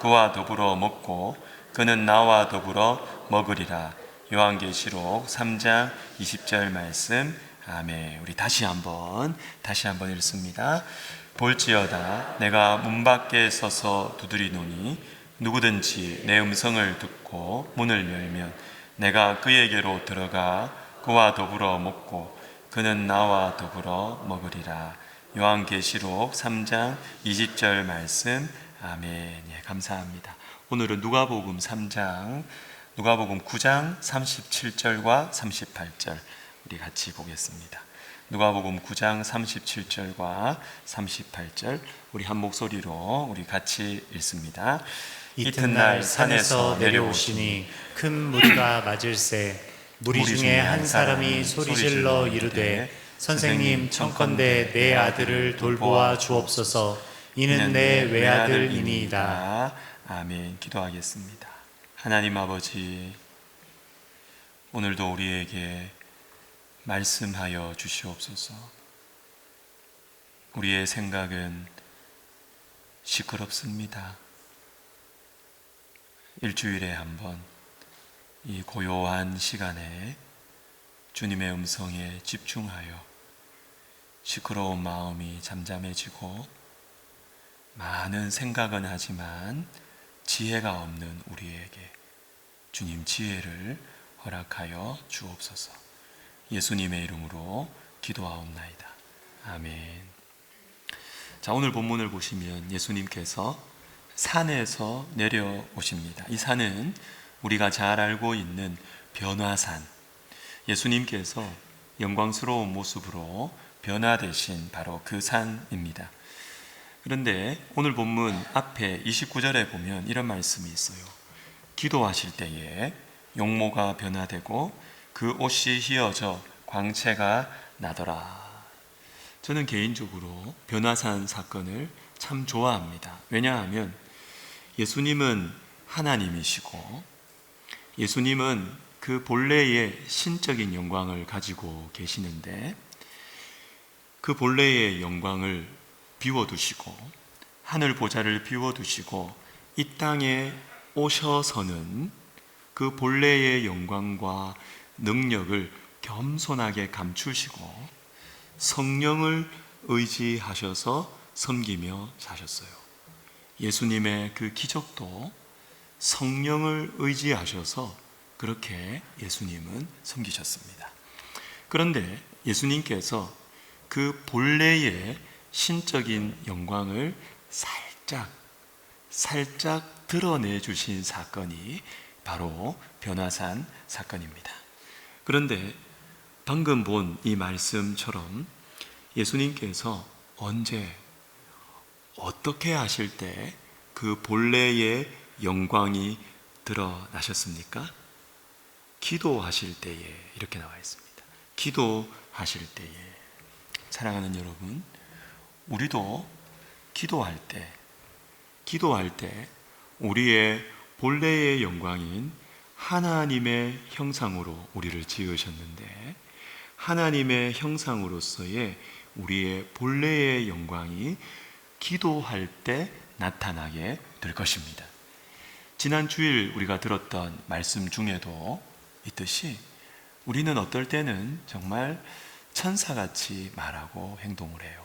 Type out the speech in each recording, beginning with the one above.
그와 더불어 먹고 그는 나와 더불어 먹으리라. 요한계시록 3장 20절 말씀. 아멘. 우리 다시 한번 읽습니다. 볼지어다 내가 문 밖에 서서 두드리노니 누구든지 내 음성을 듣고 문을 열면 내가 그에게로 들어가 그와 더불어 먹고 그는 나와 더불어 먹으리라. 요한계시록 3장 20절 말씀. 아멘. 예, 감사합니다. 오늘은 누가복음 9장 37절과 38절 우리 같이 보겠습니다. 누가복음 9장 37절과 38절 우리 한 목소리로 우리 같이 읽습니다. 이튿날 산에서 내려오시니 큰 무리가 맞을세. 무리 중에 한 사람이 소리질러 이르되 선생님 청컨대 내 아들을 돌보아 주옵소서. 이는 내 외아들이니이다. 아멘. 기도하겠습니다. 하나님 아버지, 오늘도 우리에게 말씀하여 주시옵소서. 우리의 생각은 시끄럽습니다. 일주일에 한 번 이 고요한 시간에 주님의 음성에 집중하여 시끄러운 마음이 잠잠해지고 많은 생각은 하지만 지혜가 없는 우리에게 주님 지혜를 허락하여 주옵소서. 예수님의 이름으로 기도하옵나이다. 아멘. 자, 오늘 본문을 보시면 예수님께서 산에서 내려오십니다. 이 산은 우리가 잘 알고 있는 변화산, 예수님께서 영광스러운 모습으로 변화되신 바로 그 산입니다. 그런데 오늘 본문 앞에 29절에 보면 이런 말씀이 있어요. 기도하실 때에 용모가 변화되고 그 옷이 휘어져 광채가 나더라. 저는 개인적으로 변화산 사건을 참 좋아합니다. 왜냐하면 예수님은 하나님이시고 예수님은 그 본래의 신적인 영광을 가지고 계시는데 그 본래의 영광을 비워두시고 하늘 보좌를 비워두시고 이 땅에 오셔서는 그 본래의 영광과 능력을 겸손하게 감추시고 성령을 의지하셔서 섬기며 사셨어요. 예수님의 그 기적도 성령을 의지하셔서 그렇게 예수님은 섬기셨습니다. 그런데 예수님께서 그 본래의 신적인 영광을 살짝 드러내 주신 사건이 바로 변화산 사건입니다. 그런데 방금 본 이 말씀처럼 예수님께서 언제 어떻게 하실 때 그 본래의 영광이 드러나셨습니까? 기도하실 때에 이렇게 나와 있습니다. 기도하실 때에. 사랑하는 여러분, 우리도 기도할 때 우리의 본래의 영광인 하나님의 형상으로 우리를 지으셨는데 하나님의 형상으로서의 우리의 본래의 영광이 기도할 때 나타나게 될 것입니다. 지난 주일 우리가 들었던 말씀 중에도 있듯이 우리는 어떨 때는 정말 천사같이 말하고 행동을 해요.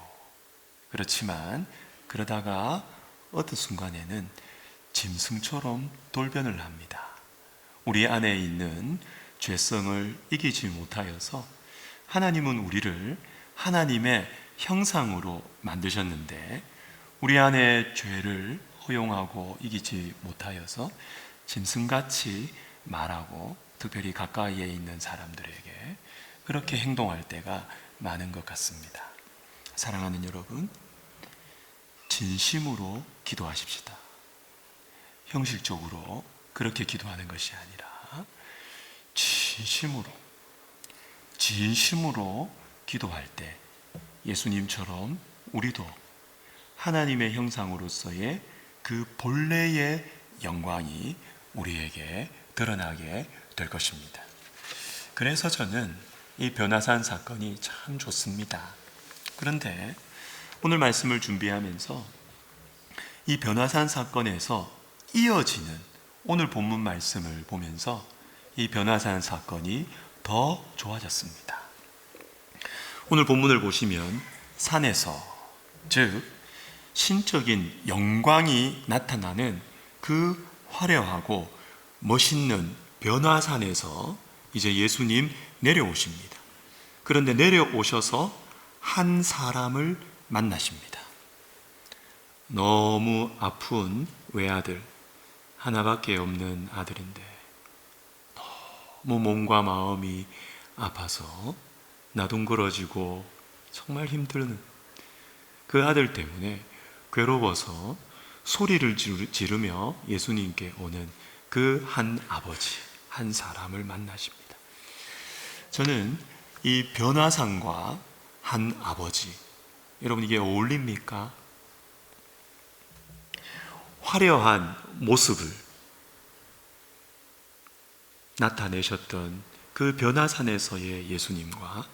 그렇지만 그러다가 어떤 순간에는 짐승처럼 돌변을 합니다. 우리 안에 있는 죄성을 이기지 못하여서 하나님은 우리를 하나님의 형상으로 만드셨는데 우리 안에 죄를 허용하고 이기지 못하여서 짐승같이 말하고 특별히 가까이에 있는 사람들에게 그렇게 행동할 때가 많은 것 같습니다. 사랑하는 여러분, 진심으로 기도하십시다. 형식적으로 그렇게 기도하는 것이 아니라 진심으로 기도할 때 예수님처럼 우리도 하나님의 형상으로서의 그 본래의 영광이 우리에게 드러나게 될 것입니다. 그래서 저는 이 변화산 사건이 참 좋습니다. 그런데 오늘 말씀을 준비하면서 이 변화산 사건에서 이어지는 오늘 본문 말씀을 보면서 이 변화산 사건이 더 좋아졌습니다. 오늘 본문을 보시면 산에서, 즉 신적인 영광이 나타나는 그 화려하고 멋있는 변화산에서 이제 예수님 내려오십니다. 그런데 내려오셔서 한 사람을 만나십니다. 너무 아픈 외아들, 하나밖에 없는 아들인데 너무 몸과 마음이 아파서 나둥그러지고 정말 힘드는 그 아들 때문에 괴로워서 소리를 지르며 예수님께 오는 그 한 아버지, 한 사람을 만나십니다. 저는 이 변화산과 한 아버지, 여러분 이게 어울립니까? 화려한 모습을 나타내셨던 그 변화산에서의 예수님과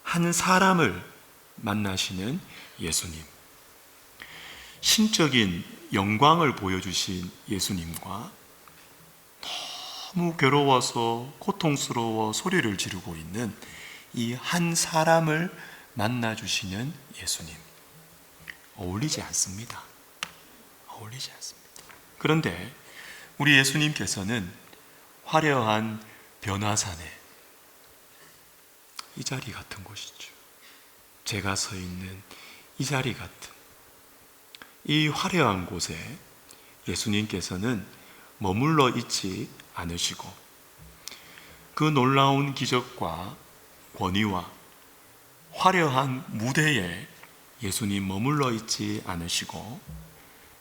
한 사람을 만나시는 예수님, 신적인 영광을 보여주신 예수님과 너무 괴로워서 고통스러워 소리를 지르고 있는 이 한 사람을 만나주시는 예수님, 어울리지 않습니다. 어울리지 않습니다. 그런데 우리 예수님께서는 화려한 변화산에, 이 자리 같은 곳이죠. 제가 서 있는 이 자리 같은 이 화려한 곳에 예수님께서는 머물러 있지 않으시고 그 놀라운 기적과 권위와 화려한 무대에 예수님 머물러 있지 않으시고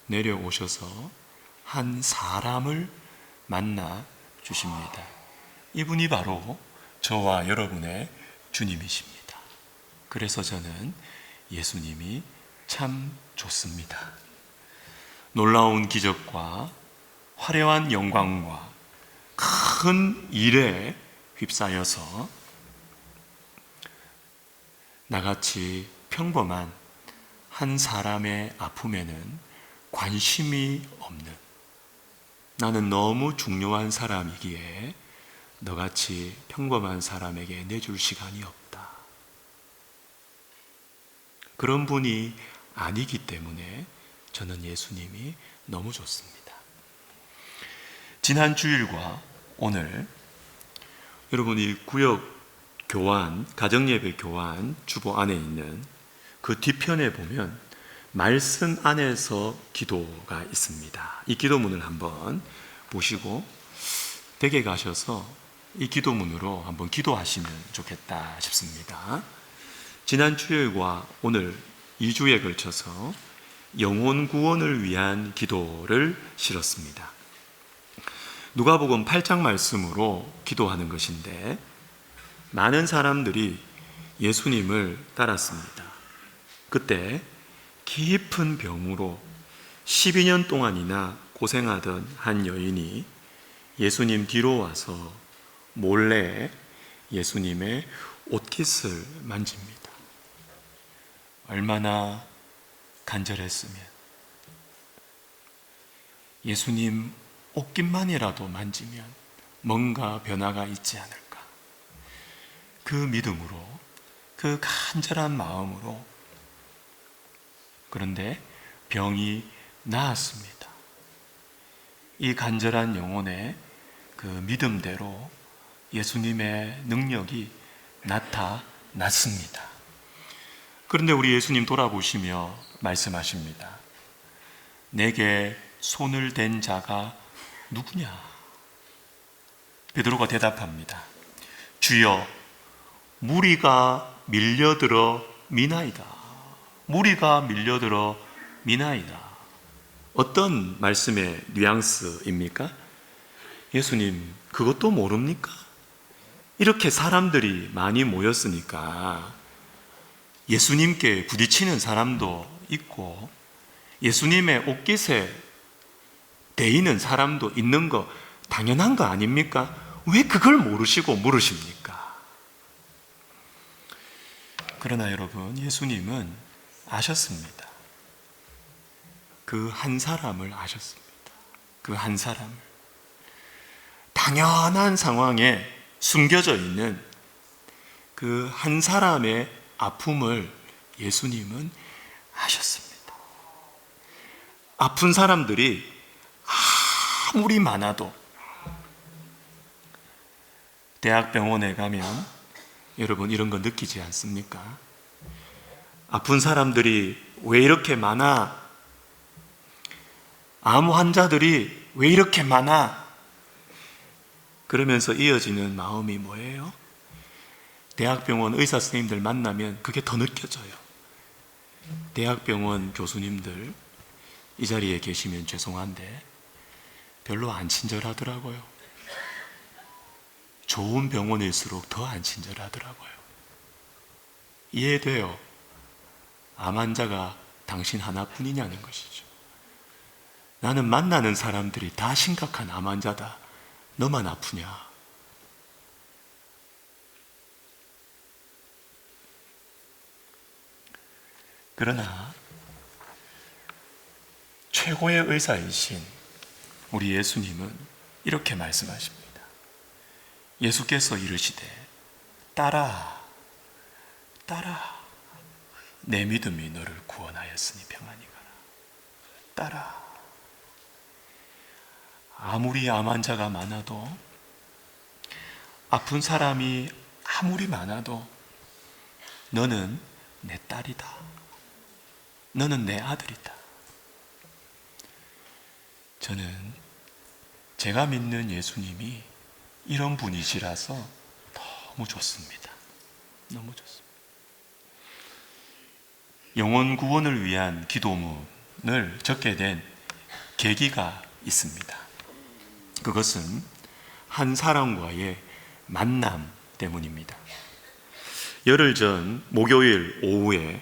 내려오셔서 한 사람을 만나 주십니다. 이분이 바로 저와 여러분의 주님이십니다. 그래서 저는 예수님이 참 좋습니다. 놀라운 기적과 화려한 영광과 큰 일에 휩싸여서 나같이 평범한 한 사람의 아픔에는 관심이 없는, 나는 너무 중요한 사람이기에 너같이 평범한 사람에게 내줄 시간이 없다, 그런 분이 아니기 때문에 저는 예수님이 너무 좋습니다. 지난 주일과 오늘 여러분이 구역 교환, 가정예배 교환 주보 안에 있는 그 뒤편에 보면 말씀 안에서 기도가 있습니다. 이 기도문을 한번 보시고 댁에 가셔서 이 기도문으로 한번 기도하시면 좋겠다 싶습니다. 지난 주일과 오늘 2주에 걸쳐서 영혼 구원을 위한 기도를 실었습니다. 누가복음 8장 말씀으로 기도하는 것인데 많은 사람들이 예수님을 따랐습니다. 그때 깊은 병으로 12년 동안이나 고생하던 한 여인이 예수님 뒤로 와서 몰래 예수님의 옷깃을 만집니다. 얼마나 간절했으면 예수님 옷깃만이라도 만지면 뭔가 변화가 있지 않을까. 그 믿음으로, 그 간절한 마음으로. 그런데 병이 나았습니다. 이 간절한 영혼의 그 믿음대로 예수님의 능력이 나타났습니다. 그런데 우리 예수님 돌아보시며 말씀하십니다. 내게 손을 댄 자가 누구냐? 베드로가 대답합니다. 주여, 무리가 밀려들어 미나이다. 무리가 밀려들어 미나이다. 어떤 말씀의 뉘앙스입니까? 예수님, 그것도 모릅니까? 이렇게 사람들이 많이 모였으니까 예수님께 부딪히는 사람도 있고 예수님의 옷깃에 대이는 사람도 있는 거 당연한 거 아닙니까? 왜 그걸 모르시고 물으십니까? 그러나 여러분, 예수님은 아셨습니다. 그 한 사람을 아셨습니다. 그 한 사람을, 당연한 상황에 숨겨져 있는 그 한 사람의 아픔을 예수님은 아셨습니다. 아픈 사람들이 아무리 많아도, 대학병원에 가면 여러분 이런 거 느끼지 않습니까? 아픈 사람들이 왜 이렇게 많아? 암 환자들이 왜 이렇게 많아? 그러면서 이어지는 마음이 뭐예요? 대학병원 의사 선생님들 만나면 그게 더 느껴져요. 대학병원 교수님들 이 자리에 계시면 죄송한데 별로 안 친절하더라고요. 좋은 병원일수록 더 안 친절하더라고요. 이해돼요. 암 환자가 당신 하나뿐이냐는 것이죠. 나는 만나는 사람들이 다 심각한 암 환자다. 너만 아프냐? 그러나 최고의 의사이신 우리 예수님은 이렇게 말씀하십니다. 예수께서 이르시되 따라 내 믿음이 너를 구원하였으니 평안히 가라. 따라. 아무리 암 환자가 많아도, 아픈 사람이 아무리 많아도 너는 내 딸이다. 너는 내 아들이다. 저는 제가 믿는 예수님이 이런 분이시라서 너무 좋습니다. 너무 좋습니다. 영혼 구원을 위한 기도문을 적게 된 계기가 있습니다. 그것은 한 사람과의 만남 때문입니다. 열흘 전 목요일 오후에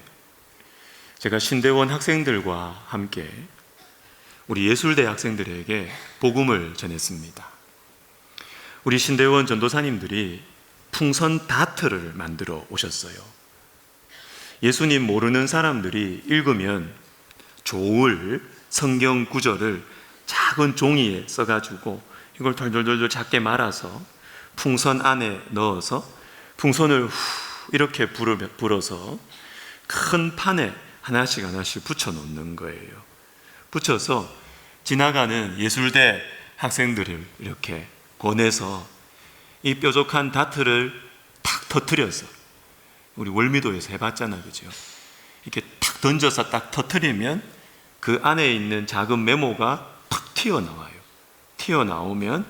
제가 신대원 학생들과 함께 우리 예술대 학생들에게 복음을 전했습니다. 우리 신대원 전도사님들이 풍선 다트를 만들어 오셨어요. 예수님 모르는 사람들이 읽으면 좋을 성경 구절을 작은 종이에 써가지고 이걸 덜덜덜 작게 말아서 풍선 안에 넣어서 풍선을 이렇게 불어서 큰 판에 하나씩 붙여 놓는 거예요. 붙여서 지나가는 예술대 학생들을 이렇게 권해서 이 뾰족한 다트를 탁 터뜨려서, 우리 월미도에서 해봤잖아요, 그죠? 이렇게 탁 던져서 딱 터뜨리면 그 안에 있는 작은 메모가 탁 튀어나와요. 튀어나오면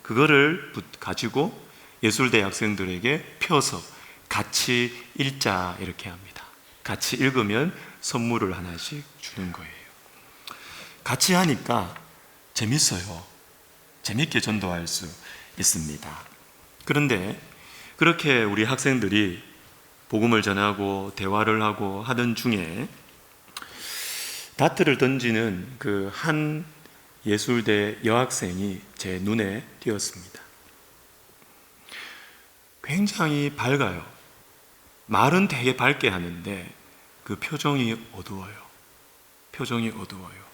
그거를 가지고 예술대 학생들에게 펴서 같이 읽자 이렇게 합니다. 같이 읽으면 선물을 하나씩 주는 거예요. 같이 하니까 재밌어요. 재밌게 전도할 수 있습니다. 그런데 그렇게 우리 학생들이 복음을 전하고 대화를 하고 하던 중에 다트를 던지는 그 한 예술대 여학생이 제 눈에 띄었습니다. 굉장히 밝아요. 말은 되게 밝게 하는데 그 표정이 어두워요. 표정이 어두워요.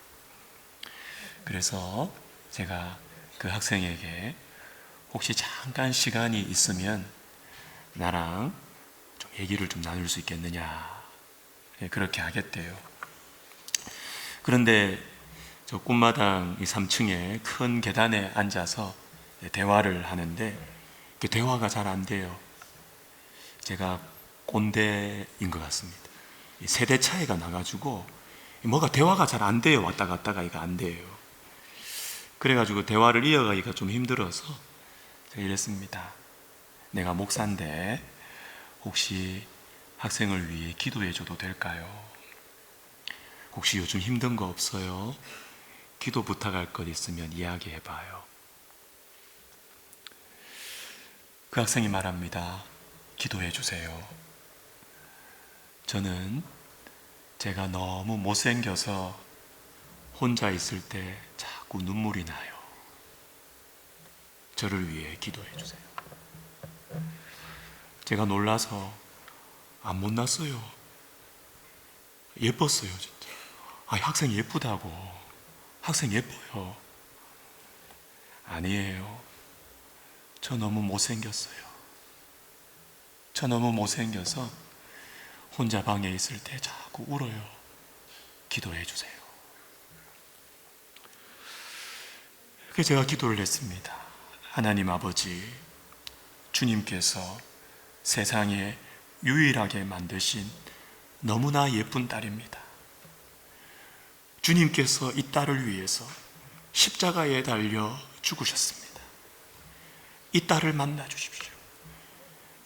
그래서 제가 그 학생에게 혹시 잠깐 시간이 있으면 나랑 좀 얘기를 좀 나눌 수 있겠느냐, 그렇게 하겠대요. 그런데 저 꿈마당 3층에 큰 계단에 앉아서 대화를 하는데 그 대화가 잘 안 돼요. 제가 꼰대인 것 같습니다. 세대 차이가 나가지고 뭐가 대화가 잘 안 돼요. 왔다 갔다가 이거 안 돼요. 그래가지고 대화를 이어가기가 좀 힘들어서 제가 이랬습니다. 내가 목사인데 혹시 학생을 위해 기도해줘도 될까요? 혹시 요즘 힘든 거 없어요? 기도 부탁할 것 있으면 이야기해봐요. 그 학생이 말합니다. 기도해주세요. 저는 제가 너무 못생겨서 혼자 있을 때 자꾸 눈물이 나요. 저를 위해 기도해주세요. 제가 놀라서 안 못났어요. 예뻤어요, 진짜. 학생 예쁘다고. 학생 예뻐요. 아니에요. 저 너무 못생겼어요. 저 너무 못생겨서 혼자 방에 있을 때 자꾸 울어요. 기도해 주세요. 그래서 제가 기도를 했습니다. 하나님 아버지, 주님께서 세상에 유일하게 만드신 너무나 예쁜 딸입니다. 주님께서 이 딸을 위해서 십자가에 달려 죽으셨습니다. 이 딸을 만나 주십시오.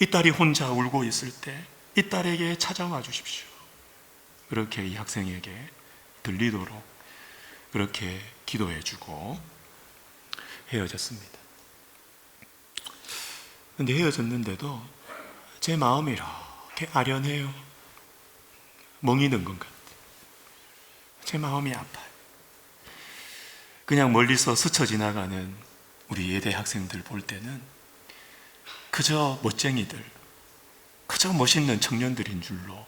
이 딸이 혼자 울고 있을 때 이 딸에게 찾아와 주십시오. 그렇게 이 학생에게 들리도록 그렇게 기도해 주고 헤어졌습니다. 근데 헤어졌는데도 제 마음이 이렇게 아련해요. 멍이 든 것 같아요. 제 마음이 아파요. 그냥 멀리서 스쳐 지나가는 우리 예대 학생들 볼 때는 그저 멋쟁이들, 그저 멋있는 청년들인 줄로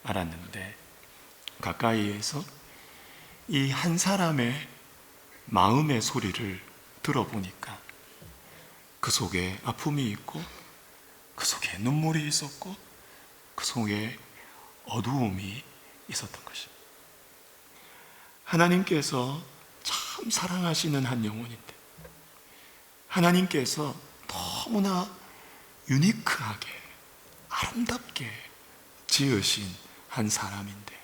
알았는데 가까이에서 이 한 사람의 마음의 소리를 들어보니까 그 속에 아픔이 있고 그 속에 눈물이 있었고 그 속에 어두움이 있었던 것입니다. 하나님께서 참 사랑하시는 한 영혼인데 하나님께서 너무나 유니크하게 아름답게 지으신 한 사람인데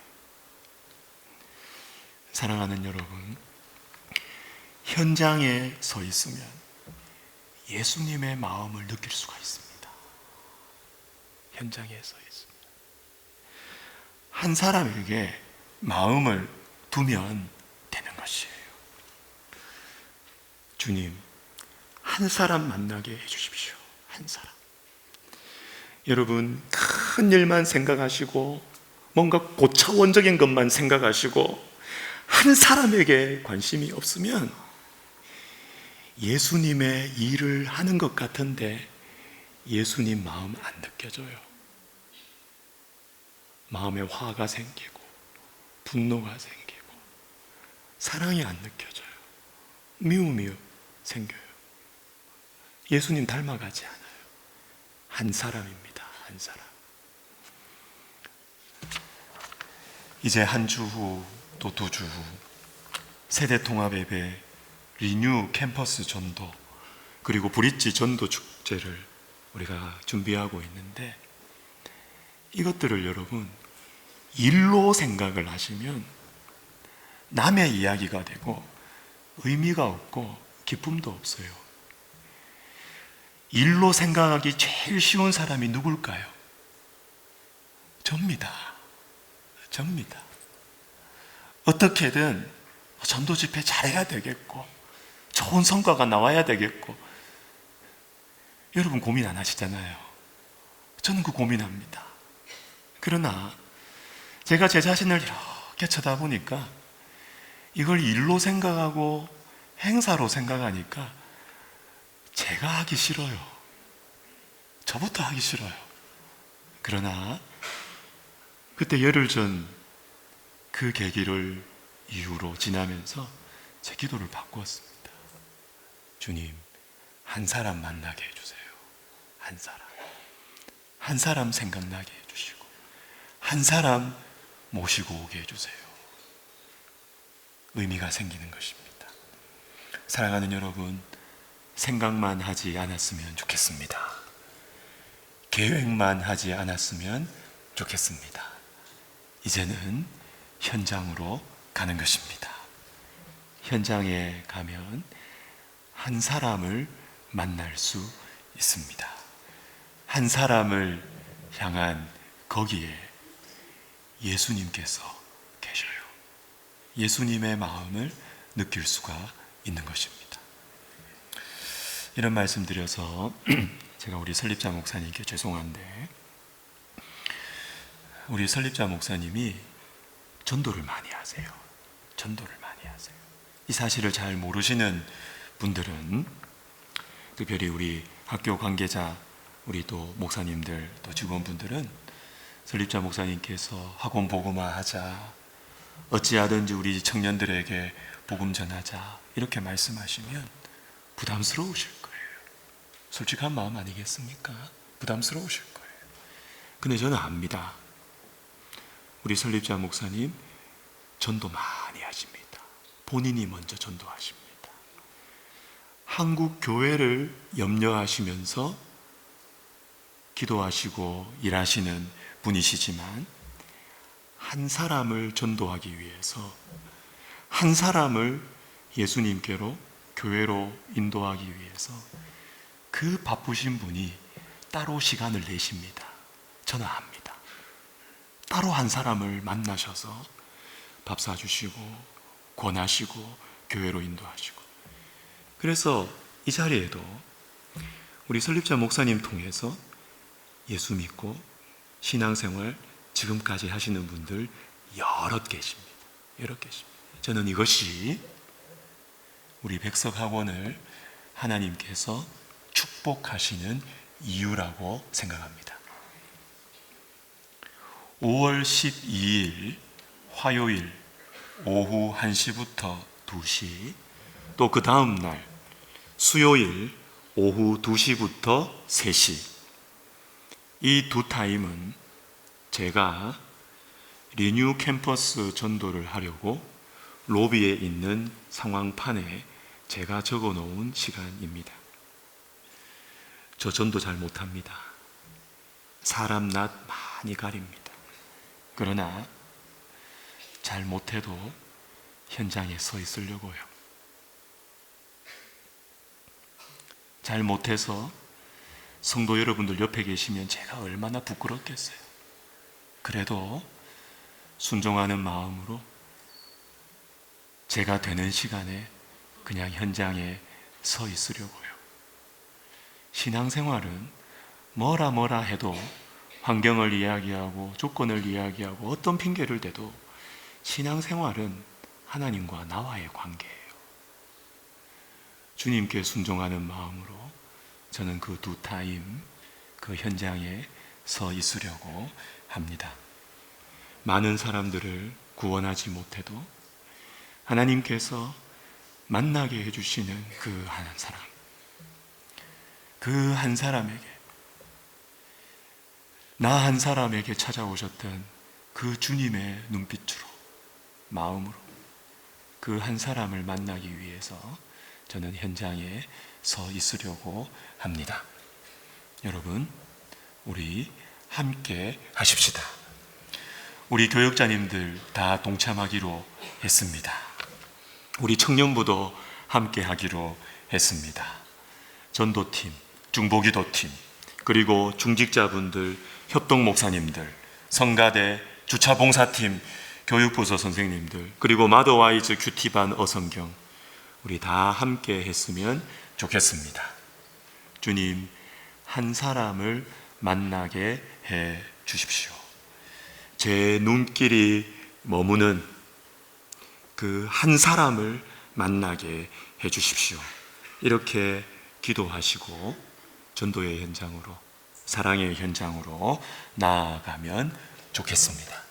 사랑하는 여러분, 현장에 서 있으면 예수님의 마음을 느낄 수가 있습니다. 현장에 서 있습니다. 한 사람에게 마음을 두면 되는 것이에요. 주님, 한 사람 만나게 해주십시오. 한 사람. 여러분, 큰 일만 생각하시고 뭔가 고차원적인 것만 생각하시고 한 사람에게 관심이 없으면 예수님의 일을 하는 것 같은데 예수님 마음 안 느껴져요. 마음에 화가 생기고 분노가 생기고 사랑이 안 느껴져요. 미움이 생겨요. 예수님 닮아가지 않아요. 한 사람입니다. 한 사람. 이제 한 주 후 또 두 주 후 세대통합예배 리뉴 캠퍼스 전도 그리고 브릿지 전도 축제를 우리가 준비하고 있는데 이것들을 여러분 일로 생각을 하시면 남의 이야기가 되고 의미가 없고 기쁨도 없어요. 일로 생각하기 제일 쉬운 사람이 누굴까요? 접니다. 접니다. 어떻게든 전도 집회 잘해야 되겠고 좋은 성과가 나와야 되겠고 여러분 고민 안 하시잖아요. 저는 그 고민합니다. 그러나 제가 제 자신을 이렇게 쳐다보니까 이걸 일로 생각하고 행사로 생각하니까 제가 하기 싫어요. 저부터 하기 싫어요. 그러나 그때 열흘 전 그 계기를 이후로 지나면서 제 기도를 바꾸었습니다. 주님, 한 사람 만나게 해주세요. 한 사람. 한 사람 생각나게 해주시고 한 사람 모시고 오게 해주세요. 의미가 생기는 것입니다. 사랑하는 여러분, 생각만 하지 않았으면 좋겠습니다. 계획만 하지 않았으면 좋겠습니다. 이제는 현장으로 가는 것입니다. 현장에 가면 한 사람을 만날 수 있습니다. 한 사람을 향한 거기에 예수님께서 계셔요. 예수님의 마음을 느낄 수가 있는 것입니다. 이런 말씀 드려서 제가 우리 설립자 목사님께 죄송한데 우리 설립자 목사님이 전도를 많이 하세요. 전도를 많이 하세요. 이 사실을 잘 모르시는 분들은 특별히 우리 학교 관계자 우리 또 목사님들 또 직원분들은 설립자 목사님께서 학원 복음화 하자 어찌하든지 우리 청년들에게 복음 전하자 이렇게 말씀하시면 부담스러우실 거예요. 솔직한 마음 아니겠습니까? 부담스러우실 거예요. 근데 저는 압니다. 우리 설립자 목사님 전도 많이 하십니다. 본인이 먼저 전도하십니다. 한국 교회를 염려하시면서 기도하시고 일하시는 분이시지만 한 사람을 전도하기 위해서, 한 사람을 예수님께로, 교회로 인도하기 위해서 그 바쁘신 분이 따로 시간을 내십니다. 저는 압니다. 따로 한 사람을 만나셔서 밥 사주시고 권하시고 교회로 인도하시고. 그래서 이 자리에도 우리 설립자 목사님 통해서 예수 믿고 신앙생활 지금까지 하시는 분들 여럿 계십니다. 여럿 계십니다. 저는 이것이 우리 백석학원을 하나님께서 축복하시는 이유라고 생각합니다. 5월 12일 화요일 오후 1시부터 2시, 또 그 다음 날 수요일 오후 2시부터 3시, 이 두 타임은 제가 리뉴 캠퍼스 전도를 하려고 로비에 있는 상황판에 제가 적어 놓은 시간입니다. 저 전도 잘 못합니다. 사람 낯 많이 가립니다. 그러나 잘 못해도 현장에 서 있으려고요. 잘 못해서 성도 여러분들 옆에 계시면 제가 얼마나 부끄럽겠어요. 그래도 순종하는 마음으로 제가 되는 시간에 그냥 현장에 서 있으려고요. 신앙생활은 뭐라 해도 환경을 이야기하고 조건을 이야기하고 어떤 핑계를 대도 신앙생활은 하나님과 나와의 관계예요. 주님께 순종하는 마음으로 저는 그 두 타임 그 현장에 서 있으려고 합니다. 많은 사람들을 구원하지 못해도 하나님께서 만나게 해주시는 그 한 사람, 그 한 사람에게, 나 한 사람에게 찾아오셨던 그 주님의 눈빛으로, 마음으로 그 한 사람을 만나기 위해서 저는 현장에 서 있으려고 합니다. 여러분, 우리 함께 하십시다. 우리 교역자님들 다 동참하기로 했습니다. 우리 청년부도 함께 하기로 했습니다. 전도팀, 중보기도팀, 그리고 중직자분들, 협동목사님들, 성가대, 주차봉사팀, 교육부서 선생님들, 그리고 마더와이즈 큐티반 어성경, 우리 다 함께 했으면 좋겠습니다. 주님, 한 사람을 만나게 해 주십시오. 제 눈길이 머무는 그 한 사람을 만나게 해 주십시오. 이렇게 기도하시고 전도의 현장으로, 사랑의 현장으로 나아가면 좋겠습니다.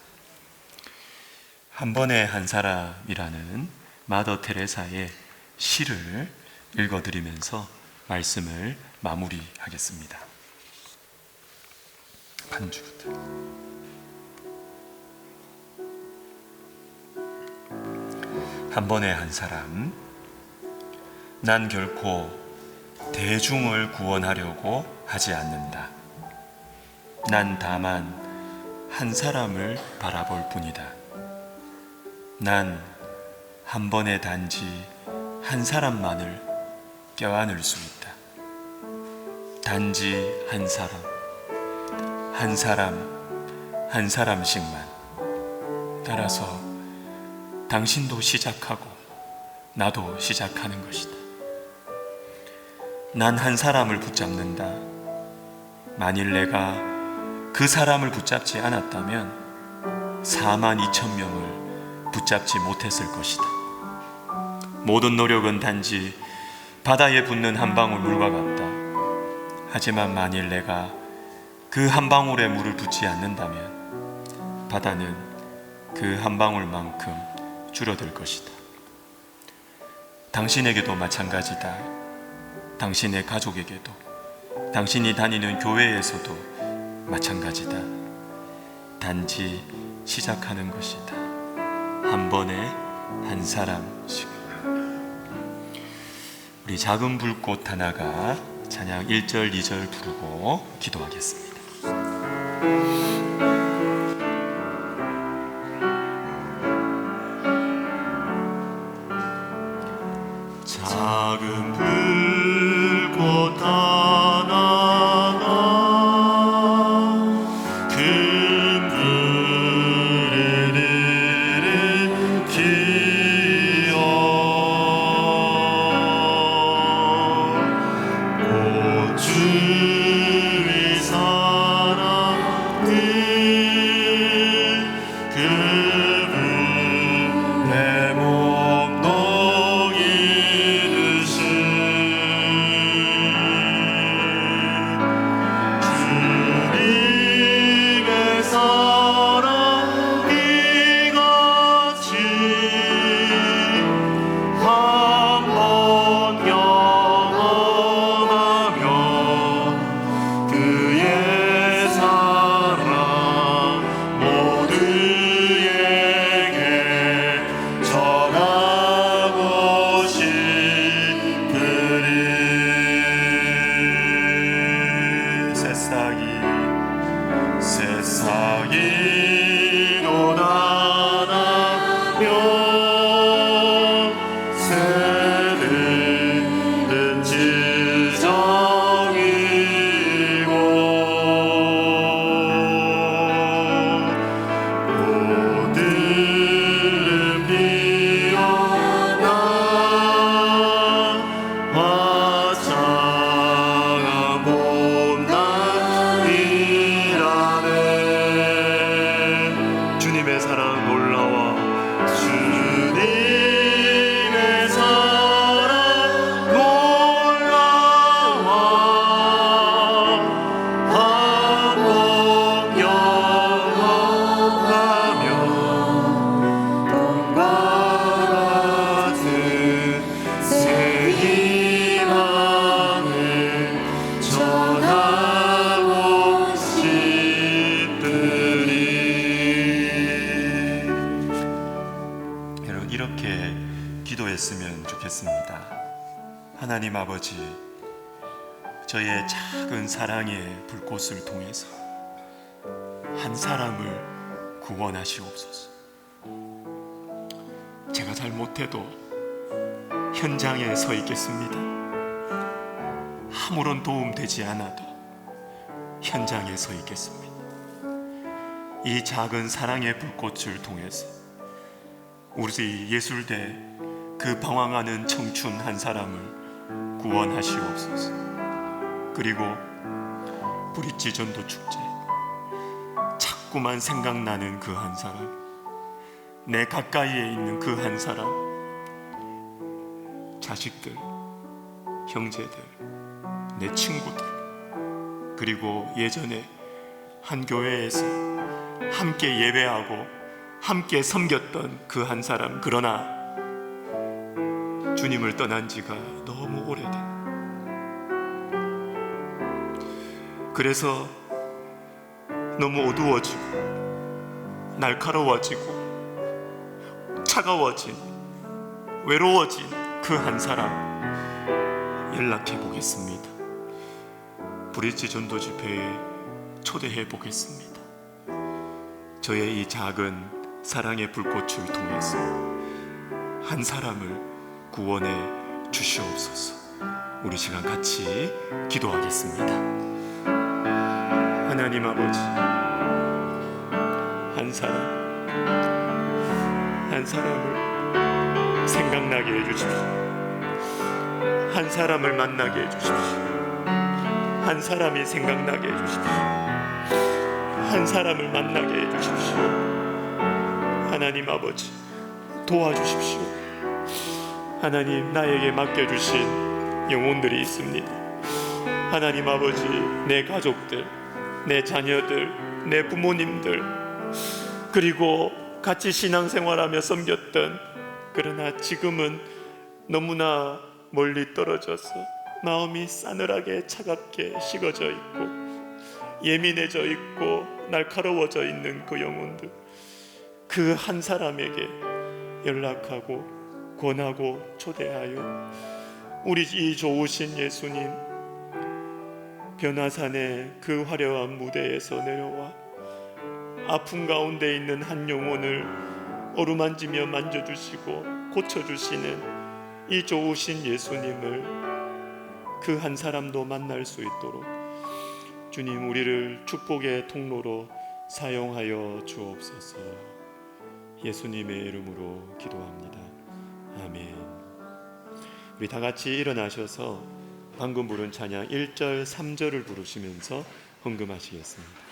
한 번에 한 사람이라는 마더 테레사의 시를 읽어드리면서 말씀을 마무리하겠습니다. 한 주부터. 한 번에 한 사람. 난 결코 대중을 구원하려고 하지 않는다. 난 다만 한 사람을 바라볼 뿐이다. 난 한 번에 단지 한 사람만을 껴안을 수 있다. 단지 한 사람, 한 사람, 한 사람씩만. 따라서 당신도 시작하고 나도 시작하는 것이다. 난 한 사람을 붙잡는다. 만일 내가 그 사람을 붙잡지 않았다면 42,000명을 붙잡지 못했을 것이다. 모든 노력은 단지 바다에 붙는 한 방울 물과 같다. 하지만 만일 내가 그 한 방울에 물을 붓지 않는다면 바다는 그 한 방울만큼 줄어들 것이다. 당신에게도 마찬가지다. 당신의 가족에게도, 당신이 다니는 교회에서도 마찬가지다. 단지 시작하는 것이다. 한 번에 한 사람씩. 우리 작은 불꽃 하나가 찬양 1절, 2절 부르고 기도하겠습니다. 작은 불꽃 하나가 큰 불을 일으키어 곧 주의 사랑을 그분의 몸 이르신 주님의 사랑 이같이 한 번 경험하며 그의 사랑 모두에게 전하고 싶으리. 새싹이로 나나며 새들은 지정이고 꽃들은 피어나 화창한 봄날이라네. 주님의 사랑 놀라워, 주님의 사랑 놀라워. 한 번 경험하며 봄과 같은 새 희망을 전하고 싶으리. 여러분, 이렇게 기도했으면 좋겠습니다. 하나님 아버지, 저의 작은 사랑의 불꽃을 통해서 한 사람을 구원하시옵소서. 제가 잘못해도 현장에 서 있겠습니다. 아무런 도움 되지 않아도 현장에 서 있겠습니다. 이 작은 사랑의 불꽃을 통해서 우리 예술대 그 방황하는 청춘 한 사람을 구원하시옵소서. 그리고 브릿지 전도 축제, 자꾸만 생각나는 그 한 사람, 내 가까이에 있는 그 한 사람, 자식들, 형제들, 내 친구들, 그리고 예전에 한 교회에서 함께 예배하고 함께 섬겼던 그 한 사람, 그러나 주님을 떠난 지가 너무 오래된, 그래서 너무 어두워지고 날카로워지고 차가워진, 외로워진 그 한 사람 연락해 보겠습니다. 브릿지 전도 집회에 초대해 보겠습니다. 저의 이 작은 사랑의 불꽃을 통해서 한 사람을 구원해 주시옵소서. 우리 시간 같이 기도하겠습니다. 하나님 아버지, 한 사람을 생각나게 해주십시오. 한 사람을 만나게 해주십시오. 한 사람이 생각나게 해주십시오. 한 사람을 만나게 해주십시오. 하나님 아버지, 도와주십시오. 하나님, 나에게 맡겨주신 영혼들이 있습니다. 하나님 아버지, 내 가족들, 내 자녀들, 내 부모님들, 그리고 같이 신앙생활하며 섬겼던, 그러나 지금은 너무나 멀리 떨어져서 마음이 싸늘하게 차갑게 식어져 있고 예민해져 있고 날카로워져 있는 그 영혼들, 그 한 사람에게 연락하고 권하고 초대하여 우리 이 좋으신 예수님 변화산의 그 화려한 무대에서 내려와 아픔 가운데 있는 한 영혼을 어루만지며 만져주시고 고쳐주시는 이 좋으신 예수님을 그 한 사람도 만날 수 있도록 주님, 우리를 축복의 통로로 사용하여 주옵소서. 예수님의 이름으로 기도합니다. 아멘. 우리 다 같이 일어나셔서 방금 부른 찬양 1절 3절을 부르시면서 헌금하시겠습니다.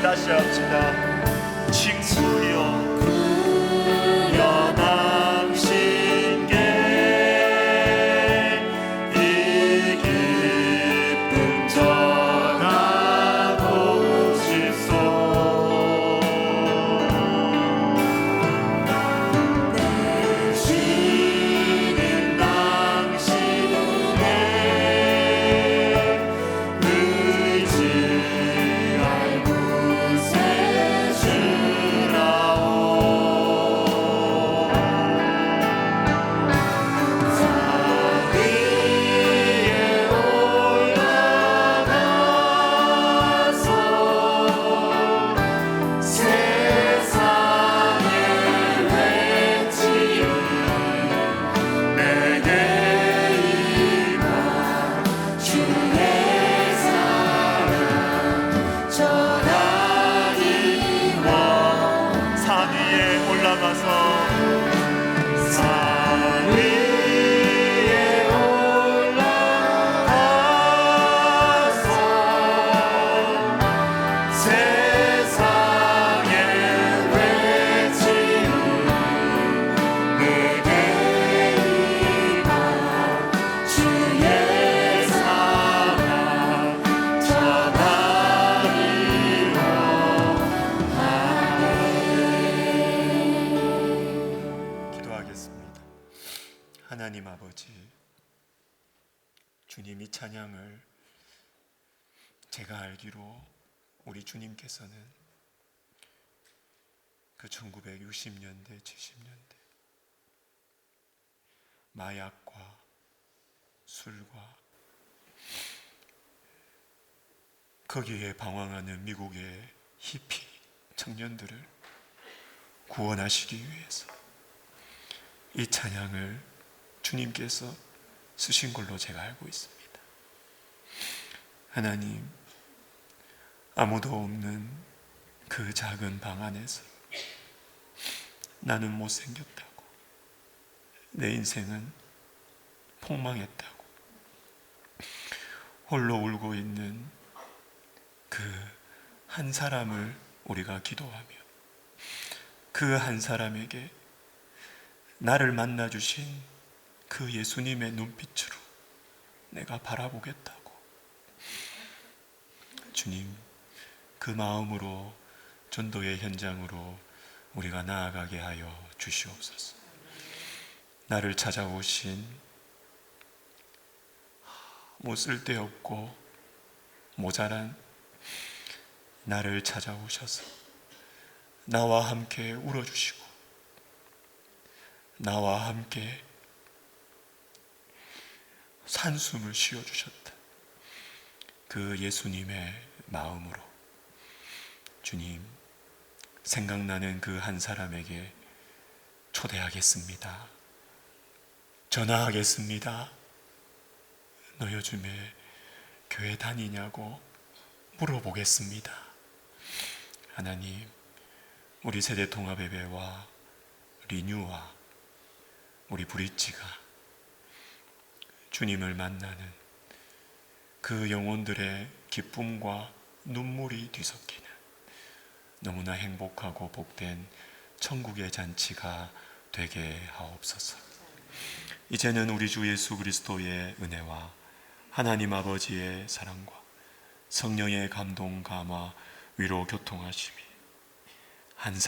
다시 합시다. 친구여 연함신께 이 기쁨 전하고 싶소. 내쉬는 당신의 의지할 곳에 주라오. 산 위에 올라가서 세상에 외치리. 내게 임한 주의 사랑 전하니 원. 산 위에 올라가서 산 위에 올라가서 세상에 외치리. 내게 임한 주의 사랑 전하니 기도하겠습니다. 하나님 아버지, 주님 이 찬양을 제가 알기로 우리 주님께서는 그 1960년대, 70년대 마약과 술과 거기에 방황하는 미국의 히피 청년들을 구원하시기 위해서 이 찬양을 주님께서 쓰신 걸로 제가 알고 있습니다. 하나님, 아무도 없는 그 작은 방 안에서 나는 못생겼다고, 내 인생은 폭망했다고 홀로 울고 있는 그 한 사람을 우리가 기도하며 그 한 사람에게 나를 만나 주신 그 예수님의 눈빛으로 내가 바라보겠다고, 주님, 그 마음으로 전도의 현장으로 우리가 나아가게 하여 주시옵소서. 나를 찾아오신 뭐 쓸데없고 모자란 나를 찾아오셔서 나와 함께 울어주시고 나와 함께 산숨을 쉬어주셨다. 그 예수님의 마음으로 주님, 생각나는 그 한 사람에게 초대하겠습니다. 전화하겠습니다. 너 요즘에 교회 다니냐고 물어보겠습니다. 하나님, 우리 세대 통합예배와 리뉴와 우리 브릿지가 주님을 만나는 그 영혼들의 기쁨과 눈물이 뒤섞이는 너무나 행복하고 복된 천국의 잔치가 되게 하옵소서. 이제는 우리 주 예수 그리스도의 은혜와 하나님 아버지의 사랑과 성령의 감동, 감화, 위로, 교통하심이 한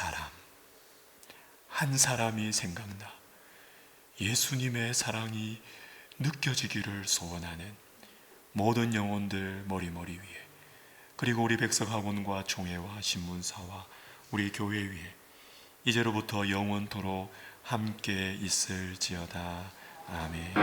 사람이 생각나 예수님의 사랑이 느껴지기를 소원하는 모든 영혼들 머리머리 위에, 그리고 우리 백석학원과 총회와 신문사와 우리 교회 위에 이제로부터 영원토록 함께 있을지어다. 아멘.